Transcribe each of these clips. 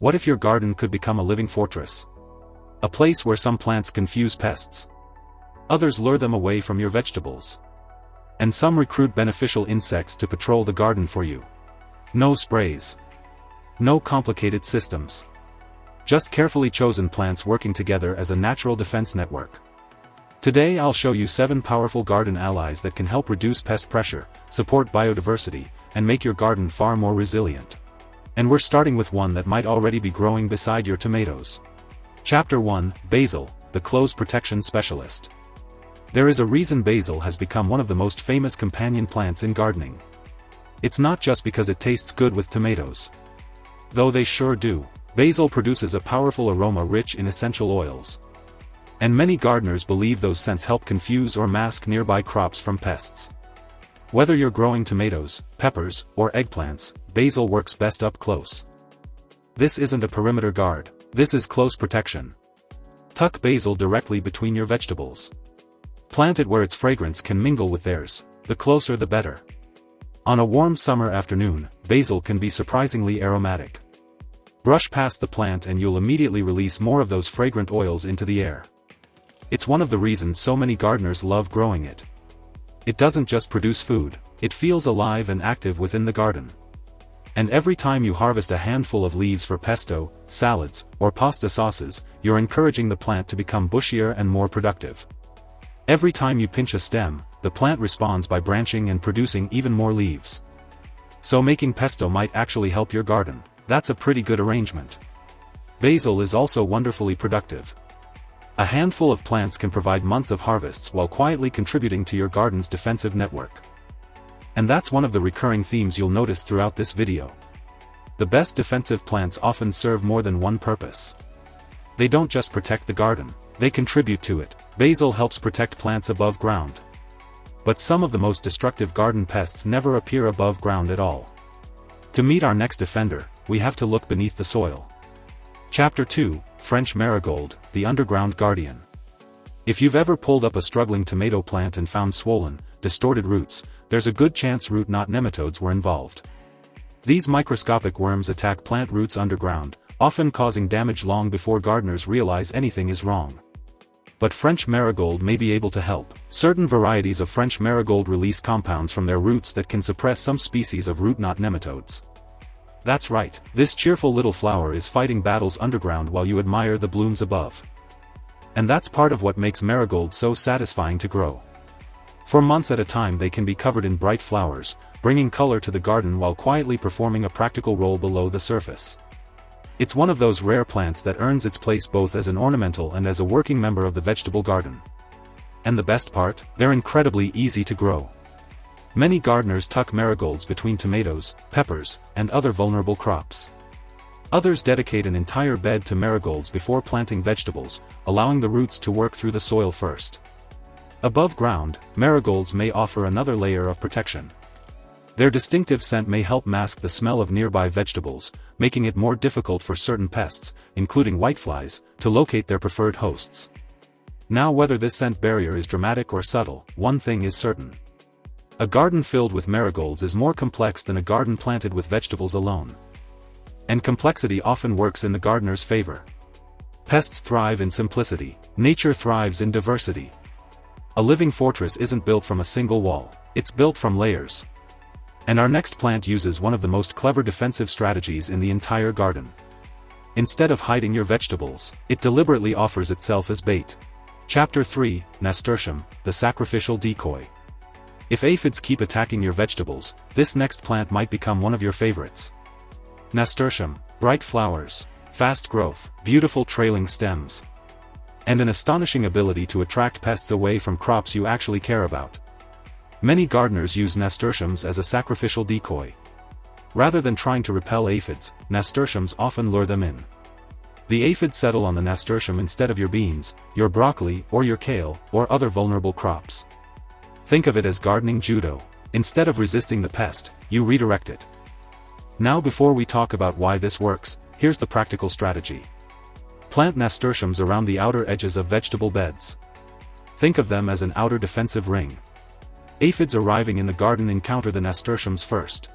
What if your garden could become a living fortress? A place where some plants confuse pests. Others lure them away from your vegetables. And some recruit beneficial insects to patrol the garden for you. No sprays. No complicated systems. Just carefully chosen plants working together as a natural defense network. Today I'll show you 7 powerful garden allies that can help reduce pest pressure, support biodiversity, and make your garden far more resilient. And we're starting with one that might already be growing beside your tomatoes. Chapter 1, Basil, the Close Protection Specialist. There is a reason basil has become one of the most famous companion plants in gardening. It's not just because it tastes good with tomatoes. Though they sure do. Basil produces a powerful aroma rich in essential oils. And many gardeners believe those scents help confuse or mask nearby crops from pests. Whether you're growing tomatoes, peppers, or eggplants, basil works best up close. This isn't a perimeter guard, this is close protection. Tuck basil directly between your vegetables. Plant it where its fragrance can mingle with theirs, the closer the better. On a warm summer afternoon, basil can be surprisingly aromatic. Brush past the plant and you'll immediately release more of those fragrant oils into the air. It's one of the reasons so many gardeners love growing it. It doesn't just produce food, it feels alive and active within the garden. And every time you harvest a handful of leaves for pesto, salads, or pasta sauces, you're encouraging the plant to become bushier and more productive. Every time you pinch a stem, the plant responds by branching and producing even more leaves. So making pesto might actually help your garden. That's a pretty good arrangement. Basil is also wonderfully productive. A handful of plants can provide months of harvests while quietly contributing to your garden's defensive network. And that's one of the recurring themes you'll notice throughout this video. The best defensive plants often serve more than one purpose. They don't just protect the garden, they contribute to it. Basil helps protect plants above ground. But some of the most destructive garden pests never appear above ground at all. To meet our next offender, we have to look beneath the soil. Chapter 2, French Marigold, the Underground Guardian. If you've ever pulled up a struggling tomato plant and found swollen, distorted roots, there's a good chance root knot nematodes were involved. These microscopic worms attack plant roots underground, often causing damage long before gardeners realize anything is wrong. But French marigold may be able to help. Certain varieties of French marigold release compounds from their roots that can suppress some species of root knot nematodes. That's right, this cheerful little flower is fighting battles underground while you admire the blooms above. And that's part of what makes marigold so satisfying to grow. For months at a time they can be covered in bright flowers, bringing color to the garden while quietly performing a practical role below the surface. It's one of those rare plants that earns its place both as an ornamental and as a working member of the vegetable garden. And the best part, they're incredibly easy to grow. Many gardeners tuck marigolds between tomatoes, peppers, and other vulnerable crops. Others dedicate an entire bed to marigolds before planting vegetables, allowing the roots to work through the soil first. Above ground, marigolds may offer another layer of protection. Their distinctive scent may help mask the smell of nearby vegetables, making it more difficult for certain pests, including whiteflies, to locate their preferred hosts. Now whether this scent barrier is dramatic or subtle, one thing is certain. A garden filled with marigolds is more complex than a garden planted with vegetables alone. And complexity often works in the gardener's favor. Pests thrive in simplicity. Nature thrives in diversity. A living fortress isn't built from a single wall, it's built from layers. And our next plant uses one of the most clever defensive strategies in the entire garden. Instead of hiding your vegetables, it deliberately offers itself as bait. Chapter 3, Nasturtium, the Sacrificial Decoy. If aphids keep attacking your vegetables, this next plant might become one of your favorites. Nasturtium, bright flowers, fast growth, beautiful trailing stems, and an astonishing ability to attract pests away from crops you actually care about. Many gardeners use nasturtiums as a sacrificial decoy. Rather than trying to repel aphids, nasturtiums often lure them in. The aphids settle on the nasturtium instead of your beans, your broccoli, or your kale, or other vulnerable crops. Think of it as gardening judo. Instead of resisting the pest, you redirect it. Now before we talk about why this works, here's the practical strategy. Plant nasturtiums around the outer edges of vegetable beds. Think of them as an outer defensive ring. Aphids arriving in the garden encounter the nasturtiums first.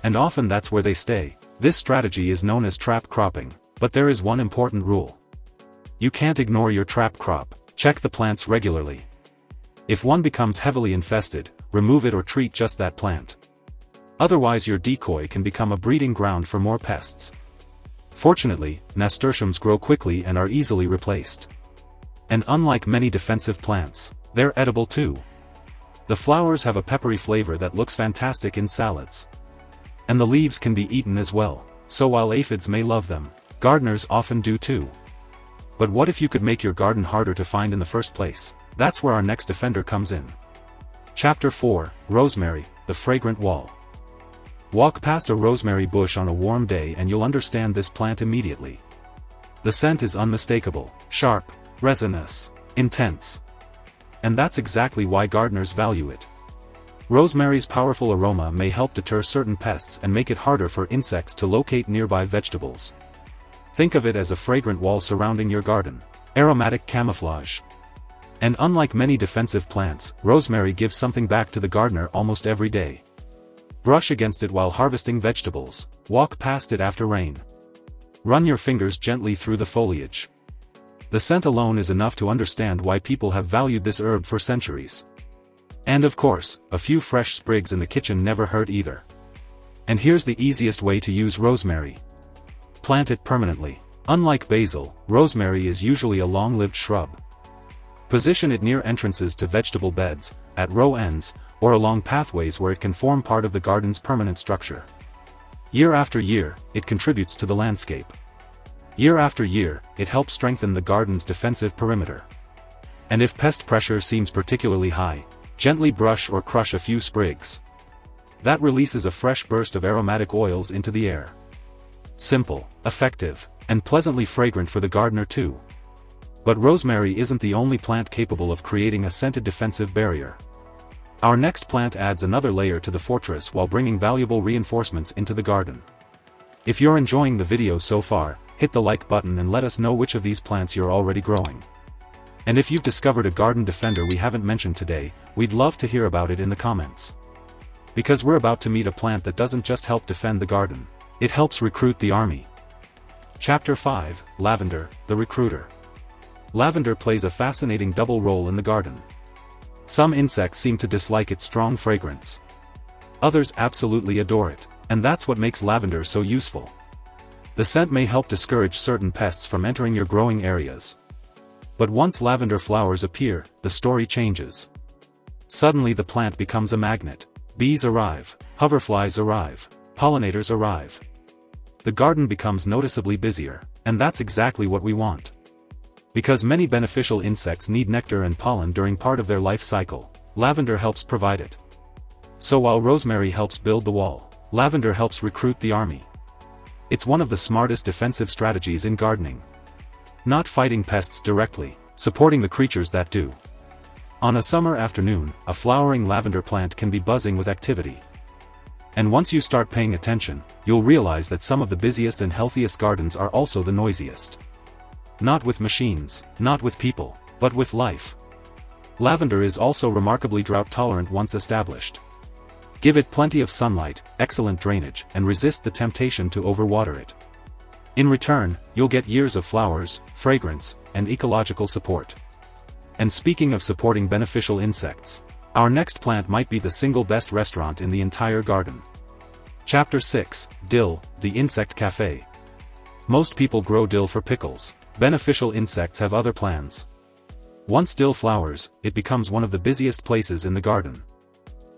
And often that's where they stay, This strategy is known as trap cropping, but there is one important rule. You can't ignore your trap crop. Check the plants regularly. If one becomes heavily infested, remove it or treat just that plant. Otherwise your decoy can become a breeding ground for more pests. Fortunately, nasturtiums grow quickly and are easily replaced. And unlike many defensive plants, they're edible too. The flowers have a peppery flavor that looks fantastic in salads. And the leaves can be eaten as well, so while aphids may love them, gardeners often do too. But what if you could make your garden harder to find in the first place? That's where our next defender comes in. Chapter 4, Rosemary, the Fragrant Wall. Walk past a rosemary bush on a warm day and you'll understand this plant immediately. The scent is unmistakable, sharp, resinous, intense. And that's exactly why gardeners value it. Rosemary's powerful aroma may help deter certain pests and make it harder for insects to locate nearby vegetables. Think of it as a fragrant wall surrounding your garden. Aromatic camouflage. And unlike many defensive plants, rosemary gives something back to the gardener almost every day. Brush against it while harvesting vegetables. Walk past it after rain. Run your fingers gently through the foliage. The scent alone is enough to understand why people have valued this herb for centuries. And of course, a few fresh sprigs in the kitchen never hurt either. And here's the easiest way to use rosemary. Plant it permanently. Unlike basil, rosemary is usually a long-lived shrub. Position it near entrances to vegetable beds, at row ends, or along pathways where it can form part of the garden's permanent structure. Year after year, it contributes to the landscape. Year after year, it helps strengthen the garden's defensive perimeter. And if pest pressure seems particularly high, gently brush or crush a few sprigs. That releases a fresh burst of aromatic oils into the air. Simple, effective, and pleasantly fragrant for the gardener too. But rosemary isn't the only plant capable of creating a scented defensive barrier. Our next plant adds another layer to the fortress while bringing valuable reinforcements into the garden. If you're enjoying the video so far, hit the like button and let us know which of these plants you're already growing. And if you've discovered a garden defender we haven't mentioned today, we'd love to hear about it in the comments. Because we're about to meet a plant that doesn't just help defend the garden, it helps recruit the army. Chapter 5, Lavender, the Recruiter. Lavender plays a fascinating double role in the garden. Some insects seem to dislike its strong fragrance. Others absolutely adore it, and that's what makes lavender so useful. The scent may help discourage certain pests from entering your growing areas. But once lavender flowers appear, the story changes. Suddenly the plant becomes a magnet. Bees arrive, hoverflies arrive, pollinators arrive. The garden becomes noticeably busier, and that's exactly what we want. Because many beneficial insects need nectar and pollen during part of their life cycle, lavender helps provide it. So while rosemary helps build the wall, lavender helps recruit the army. It's one of the smartest defensive strategies in gardening. Not fighting pests directly, supporting the creatures that do. On a summer afternoon, a flowering lavender plant can be buzzing with activity. And once you start paying attention, you'll realize that some of the busiest and healthiest gardens are also the noisiest. Not with machines, not with people, but with life. Lavender is also remarkably drought-tolerant once established. Give it plenty of sunlight, excellent drainage, and resist the temptation to overwater it. In return, you'll get years of flowers, fragrance, and ecological support. And speaking of supporting beneficial insects, our next plant might be the single best restaurant in the entire garden. Chapter 6, Dill, the Insect Cafe. Most people grow dill for pickles. Beneficial insects have other plans. Once dill flowers, it becomes one of the busiest places in the garden.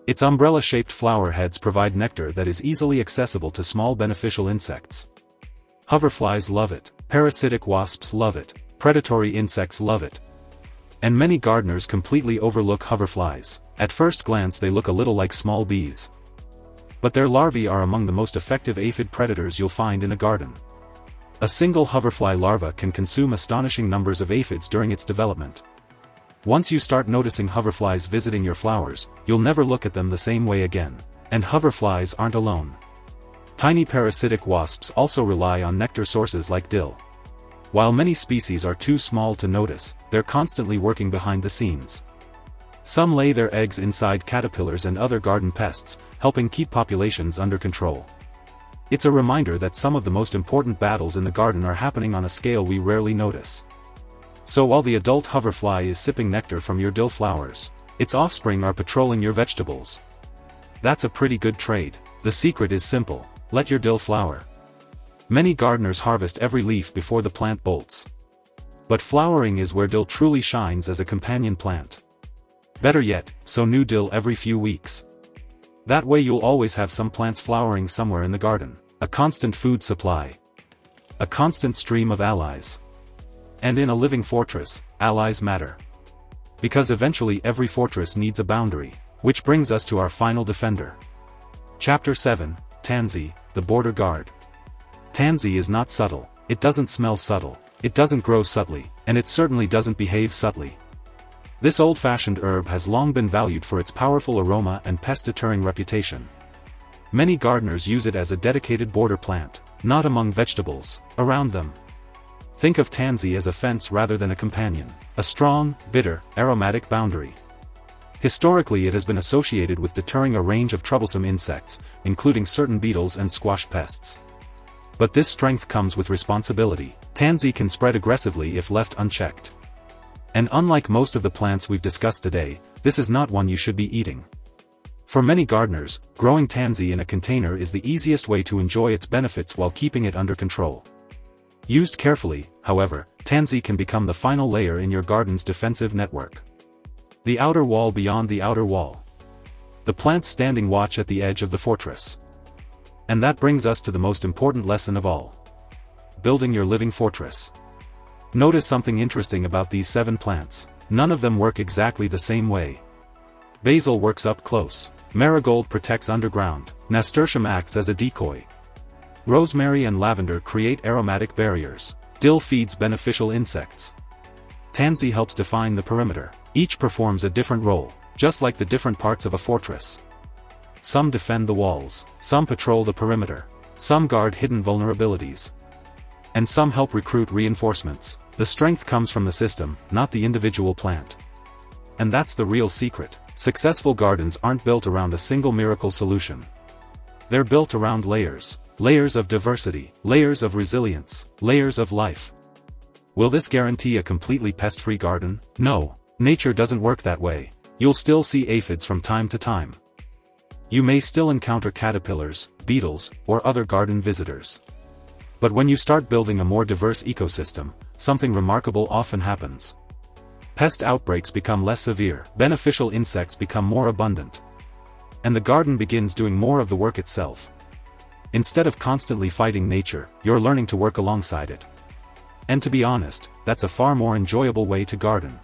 Its umbrella-shaped flower heads provide nectar that is easily accessible to small beneficial insects. Hoverflies love it, parasitic wasps love it, predatory insects love it. And many gardeners completely overlook hoverflies. At first glance they look a little like small bees. But their larvae are among the most effective aphid predators you'll find in a garden. A single hoverfly larva can consume astonishing numbers of aphids during its development. Once you start noticing hoverflies visiting your flowers, you'll never look at them the same way again. And hoverflies aren't alone. Tiny parasitic wasps also rely on nectar sources like dill. While many species are too small to notice, they're constantly working behind the scenes. Some lay their eggs inside caterpillars and other garden pests, helping keep populations under control. It's a reminder that some of the most important battles in the garden are happening on a scale we rarely notice. So while the adult hoverfly is sipping nectar from your dill flowers, its offspring are patrolling your vegetables. That's a pretty good trade. The secret is simple: let your dill flower. Many gardeners harvest every leaf before the plant bolts. But flowering is where dill truly shines as a companion plant. Better yet, sow new dill every few weeks. That way you'll always have some plants flowering somewhere in the garden. A constant food supply. A constant stream of allies. And in a living fortress, allies matter. Because eventually every fortress needs a boundary. Which brings us to our final defender. Chapter 7, Tansy, the Border Guard. Tansy is not subtle, it doesn't smell subtle, it doesn't grow subtly, and it certainly doesn't behave subtly. This old-fashioned herb has long been valued for its powerful aroma and pest-deterring reputation. Many gardeners use it as a dedicated border plant, not among vegetables, around them. Think of tansy as a fence rather than a companion, a strong, bitter, aromatic boundary. Historically it has been associated with deterring a range of troublesome insects, including certain beetles and squash pests. But this strength comes with responsibility. Tansy can spread aggressively if left unchecked. And unlike most of the plants we've discussed today, this is not one you should be eating. For many gardeners, growing tansy in a container is the easiest way to enjoy its benefits while keeping it under control. Used carefully, however, tansy can become the final layer in your garden's defensive network. The outer wall beyond the outer wall. The plant standing watch at the edge of the fortress. And that brings us to the most important lesson of all. Building your living fortress. Notice something interesting about these 7 plants. None of them work exactly the same way. Basil works up close. Marigold protects underground. Nasturtium acts as a decoy. Rosemary and lavender create aromatic barriers. Dill feeds beneficial insects. Tansy helps define the perimeter. Each performs a different role, just like the different parts of a fortress. Some defend the walls, some patrol the perimeter, some guard hidden vulnerabilities, and some help recruit reinforcements. The strength comes from the system, not the individual plant. And that's the real secret. Successful gardens aren't built around a single miracle solution. They're built around layers. Layers of diversity, layers of resilience, layers of life. Will this guarantee a completely pest-free garden? No. Nature doesn't work that way. You'll still see aphids from time to time. You may still encounter caterpillars, beetles, or other garden visitors. But when you start building a more diverse ecosystem, something remarkable often happens. Pest outbreaks become less severe, beneficial insects become more abundant. And the garden begins doing more of the work itself. Instead of constantly fighting nature, you're learning to work alongside it. And to be honest, that's a far more enjoyable way to garden.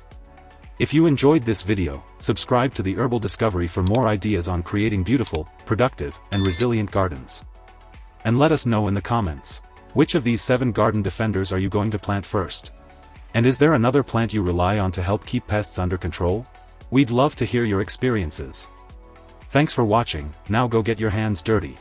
If you enjoyed this video, subscribe to the Herbal Discovery for more ideas on creating beautiful, productive, and resilient gardens. And let us know in the comments, which of these 7 garden defenders are you going to plant first? And is there another plant you rely on to help keep pests under control? We'd love to hear your experiences. Thanks for watching. Now go get your hands dirty.